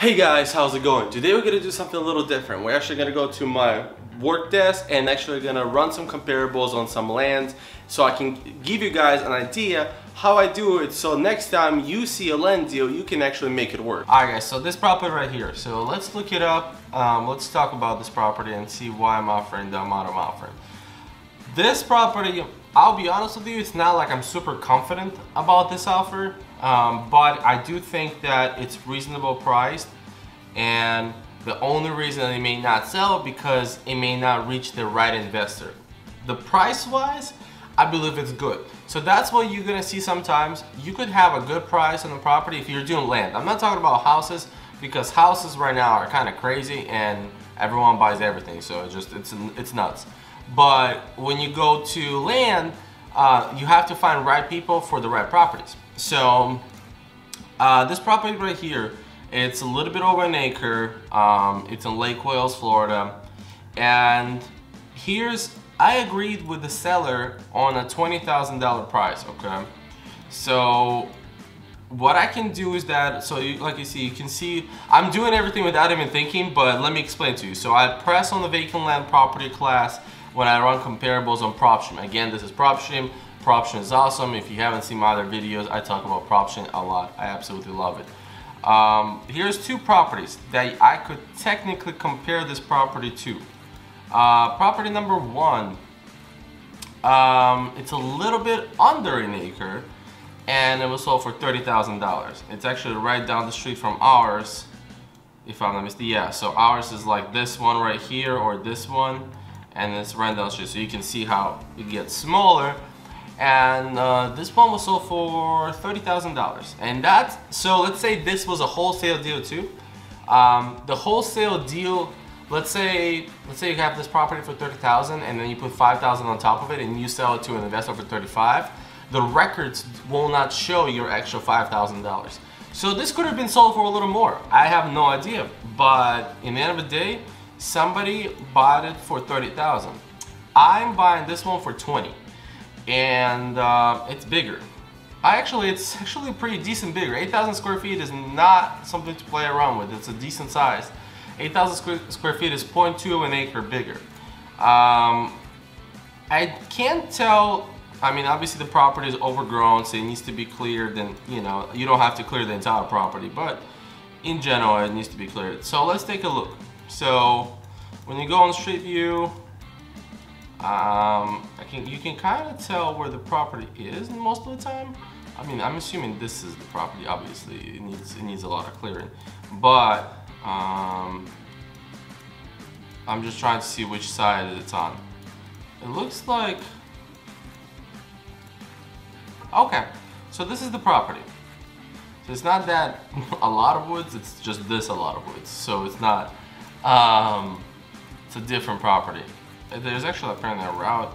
Hey guys, how's it going? Today we're gonna do something a little different. We're actually gonna go to my work desk and actually gonna run some comparables on some lands so I can give you guys an idea how I do it, so next time you see a land deal, you can actually make it work. Alright guys, so this property right here, so let's look it up. Let's talk about this property and see why I'm offering the amount I'm offering. This property, I'll be honest with you, it's not like I'm super confident about this offer, but I do think that it's reasonable priced, and the only reason that it may not sell because it may not reach the right investor. The price wise, I believe it's good. So that's what you're gonna see sometimes. You could have a good price on the property if you're doing land. I'm not talking about houses, because houses right now are kind of crazy and everyone buys everything, so it's nuts. But when you go to land, you have to find right people for the right properties. So this property right here, it's a little bit over an acre. It's in Lake Wales, Florida, and I agreed with the seller on a $20,000 price. Okay, so what I can do is that, so you can see I'm doing everything without even thinking, but let me explain to you. So I press on the vacant land property class when I run comparables on PropStream. Again, this is PropStream. PropStream is awesome. If you haven't seen my other videos, I talk about PropStream a lot. I absolutely love it. Here's two properties that I could technically compare this property to. Property number one, it's a little bit under an acre, and it was sold for $30,000. It's actually right down the street from ours, if I'm not mistaken. Yeah, so ours is like this one right here, or this one, and it's right down the street. So you can see how it gets smaller. And this one was sold for $30,000, and so let's say this was a wholesale deal too. The wholesale deal, let's say you have this property for $30,000 and then you put $5,000 on top of it and you sell it to an investor for $35,000. The records will not show your extra $5,000. So this could have been sold for a little more. I have no idea, but in the end of the day, somebody bought it for $30,000. I'm buying this one for $20,000. And it's bigger. It's actually pretty decent bigger. 8,000 square feet is not something to play around with. It's a decent size. 8,000 square feet is 0.2 of an acre bigger. I can't tell. I mean, obviously the property is overgrown, so it needs to be cleared. And you don't have to clear the entire property, but in general, it needs to be cleared. So let's take a look. So when you go on Street View, you can kind of tell where the property is most of the time. I mean, I'm assuming this is the property. Obviously, it needs a lot of clearing, but I'm just trying to see which side it's on. It looks like, okay, so this is the property. So it's not that a lot of woods. It's just this a lot of woods. So it's not. It's a different property. There's actually apparently a route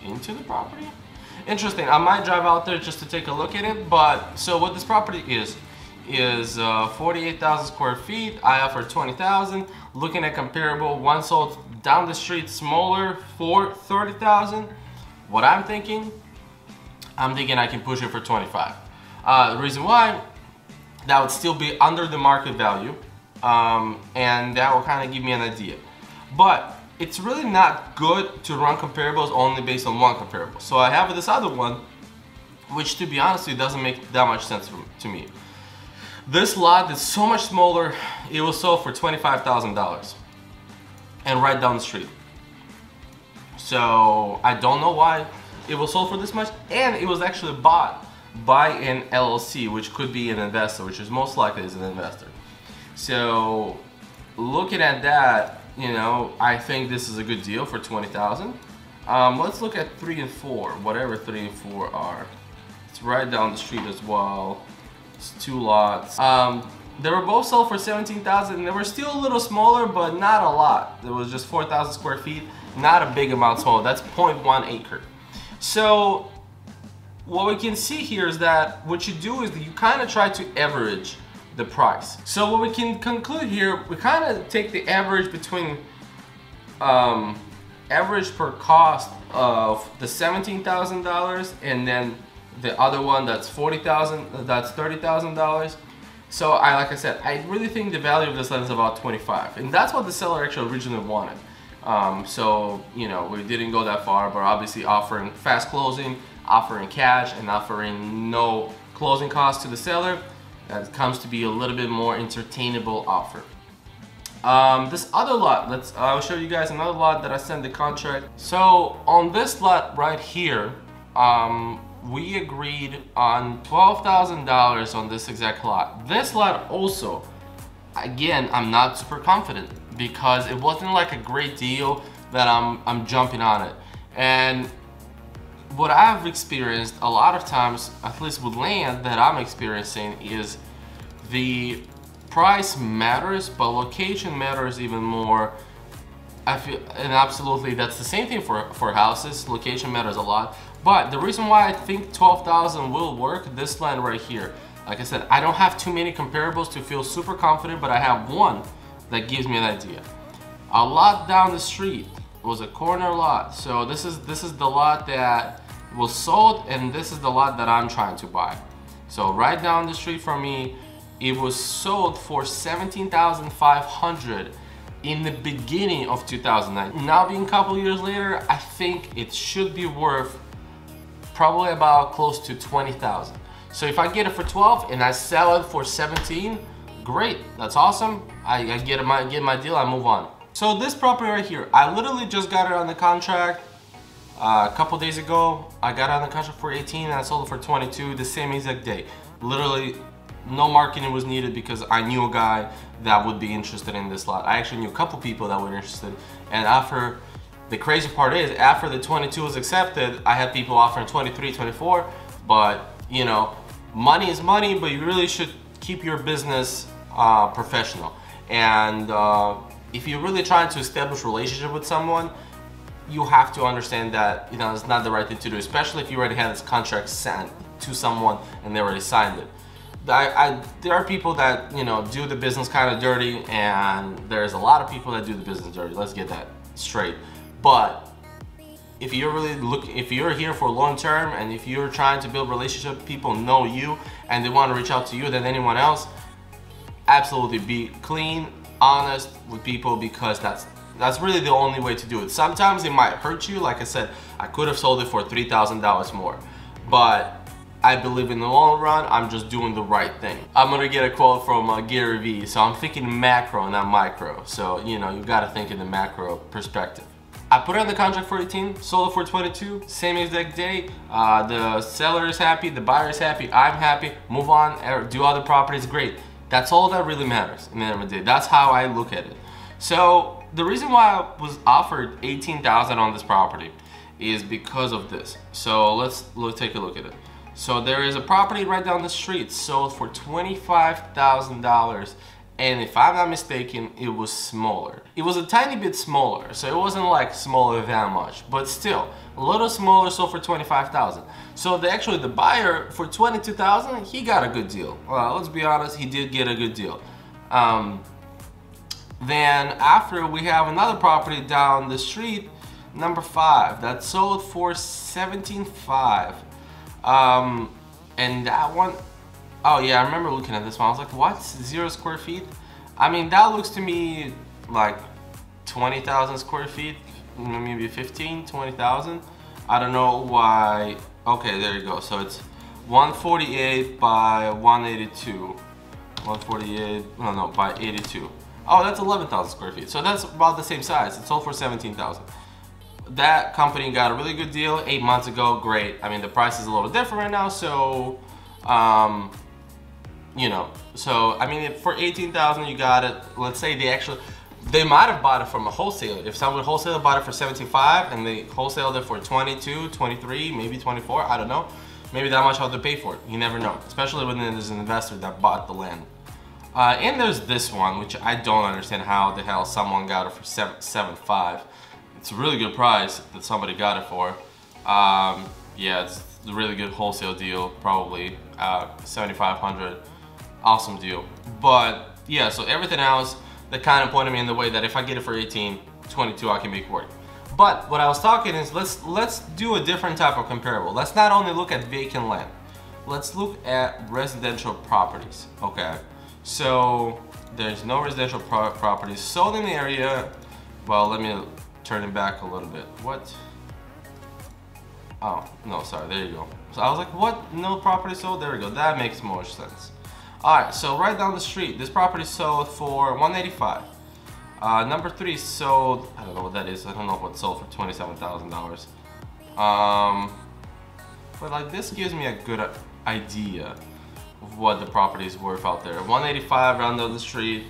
into the property. Interesting. I might drive out there just to take a look at it. But so what this property is 48,000 square feet. I offer 20,000. Looking at comparable, one sold down the street smaller for 30,000. What I'm thinking I can push it for 25. The reason why, that would still be under the market value, and that will kind of give me an idea. But it's really not good to run comparables only based on one comparable. So I have this other one, which to be honest, it doesn't make that much sense to me. This lot is so much smaller. It was sold for $25,000 and right down the street. So I don't know why it was sold for this much, and it was actually bought by an LLC, which could be an investor, which is most likely is an investor. So looking at that, I think this is a good deal for $20,000. Let's look at 3 and 4, whatever 3 and 4 are. It's right down the street as well. It's 2 lots. They were both sold for $17,000, and they were still a little smaller, but not a lot. There was just 4,000 square feet, not a big amount smaller. That's 0.1 acre. So what we can see here is that what you do is that you kind of try to average the price. So what we can conclude here, we kind of take the average between average per cost of the $17,000 and then the other one that's $40,000, that's $30,000, So like I said, I really think the value of this land is about 25, and that's what the seller actually originally wanted. So, you know, we didn't go that far, but obviously offering fast closing, offering cash, and offering no closing costs to the seller, that comes to be a little bit more entertainable offer. This other lot, I'll show you guys another lot that I sent the contract. So on this lot right here, we agreed on $12,000 on this exact lot. This lot also, again, I'm not super confident because it wasn't like a great deal that I'm jumping on it. And what I've experienced a lot of times, at least with land that I'm experiencing, is the price matters, but location matters even more. I feel, and absolutely that's the same thing for houses. Location matters a lot. But the reason why I think 12,000 will work, this land right here, like I said, I don't have too many comparables to feel super confident, but I have one that gives me an idea. A lot down the street was a corner lot. So this is the lot that was sold, and this is the lot that I'm trying to buy. So right down the street from me, it was sold for $17,500 in the beginning of 2009. Now being a couple years later, I think it should be worth probably about close to 20,000. So if I get it for 12 and I sell it for 17, great, that's awesome. I get my deal, I move on. So this property right here, I literally just got it on the contract a couple days ago. I got it on the contract for 18 and I sold it for 22 the same exact day. Literally no marketing was needed because I knew a guy that would be interested in this lot. I actually knew a couple people that were interested, and after, the crazy part is, after the 22 was accepted, I had people offering 23, 24, but you know, money is money, but you really should keep your business professional. And if you're really trying to establish a relationship with someone, you have to understand that, you know, it's not the right thing to do, especially if you already had this contract sent to someone and they already signed it. There are people that, you know, do the business kind of dirty, and there's a lot of people that do the business dirty. Let's get that straight. But if you're really if you're here for long term, and if you're trying to build relationship, people know you and they want to reach out to you than anyone else, absolutely be clean, honest with people, because that's really the only way to do it. Sometimes it might hurt you. Like I said, I could have sold it for $3,000 more, but I believe in the long run, I'm just doing the right thing. I'm gonna get a quote from Gary Vee, so I'm thinking macro, not micro. So, you know, you gotta think in the macro perspective. I put it on the contract for 18, sold it for 22, same exact day. The seller is happy, the buyer is happy, I'm happy, move on, do other properties, great. That's all that really matters in the end of the day. That's how I look at it. So the reason why I was offered 18,000 on this property is because of this. So let's take a look at it. So there is a property right down the street sold for $25,000, and if I'm not mistaken, it was smaller. It was a tiny bit smaller, so it wasn't like smaller that much, but still a little smaller, sold for $25,000. So the buyer for $22,000, he got a good deal. Well, let's be honest, he did get a good deal. Then after, we have another property down the street, number 5, that sold for $17,500. And that one, oh yeah, I remember looking at this one. I was like, what? 0 square feet? I mean, that looks to me like 20,000 square feet, maybe 15, 20,000. I don't know why. Okay, there you go. So it's 148 by 182. 148, no, by 82. Oh, that's 11,000 square feet. So that's about the same size. It sold for 17,000. That company got a really good deal 8 months ago. Great. I mean, the price is a little different right now, so you know, so I mean, for 18,000 you got it. Let's say they might have bought it from a wholesaler. If someone wholesaler bought it for 75 and they wholesaled it for 22, 23, maybe 24, I don't know. Maybe that much how they pay for it. You never know, especially when there's an investor that bought the land. And there's this one, which I don't understand how the hell someone got it for 7.5. It's a really good price that somebody got it for. Yeah, it's a really good wholesale deal, probably 7,500. Awesome deal. But yeah, so everything else that kind of pointed me in the way that if I get it for 18, 22, I can make work. But what I was talking is, let's do a different type of comparable. Let's not only look at vacant land. Let's look at residential properties. Okay. So there's no residential properties sold in the area. Well, let me turn it back a little bit. What? Oh, no, sorry, there you go. So I was like, what? No property sold? There we go. That makes more sense. Alright, so right down the street, this property sold for $185. Number 3 sold, I don't know what that is. I don't know what sold for $27,000. But like this gives me a good idea of what the property is worth out there. 185 around down the street,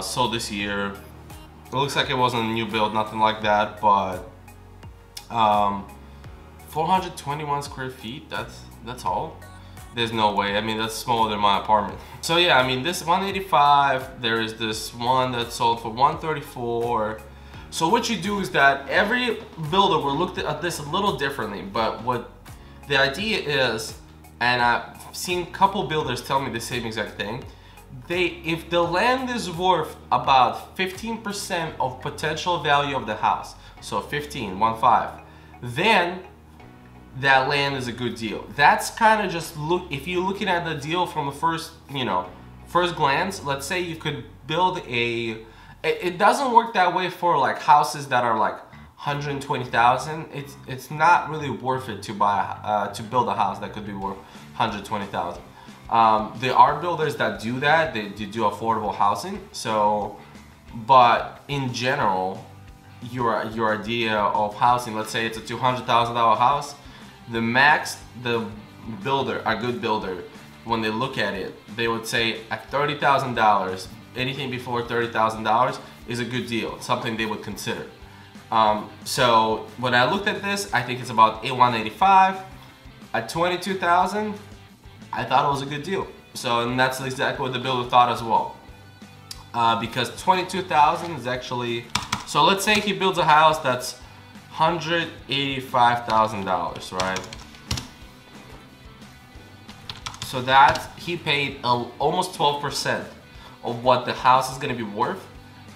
sold this year. It looks like it wasn't a new build, nothing like that, but 421 square feet, that's all. There's no way. I mean, that's smaller than my apartment. So yeah, I mean, this 185, there is this one that sold for 134. So what you do is that every builder will look at this a little differently, but what the idea is, and I've seen a couple builders tell me the same exact thing, if the land is worth about 15% of potential value of the house, so 15, then that land is a good deal. That's kind of just if you're looking at the deal from the first glance, let's say you could build it doesn't work that way for like houses that are like 120,000. It's not really worth it to buy to build a house that could be worth 120,000. There are builders that do that. They do affordable housing. So, but in general, your idea of housing, let's say it's a $200,000 house, the max the builder, a good builder, when they look at it, they would say at $30,000, anything before $30,000 is a good deal, something they would consider. So when I looked at this, I think it's about 185 at 22,000. I thought it was a good deal. So, and that's exactly what the builder thought as well. Because 22,000 is actually, so let's say he builds a house that's $185,000, right? So that he paid almost 12% of what the house is going to be worth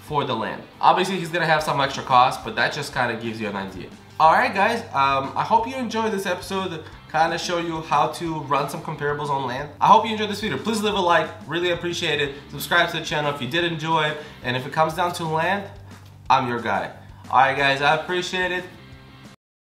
for the land. Obviously, he's going to have some extra costs, but that just kind of gives you an idea. Alright guys, I hope you enjoyed this episode, kind of show you how to run some comparables on land. I hope you enjoyed this video. Please leave a like, really appreciate it. Subscribe to the channel if you did enjoy it, and if it comes down to land, I'm your guy. Alright guys, I appreciate it.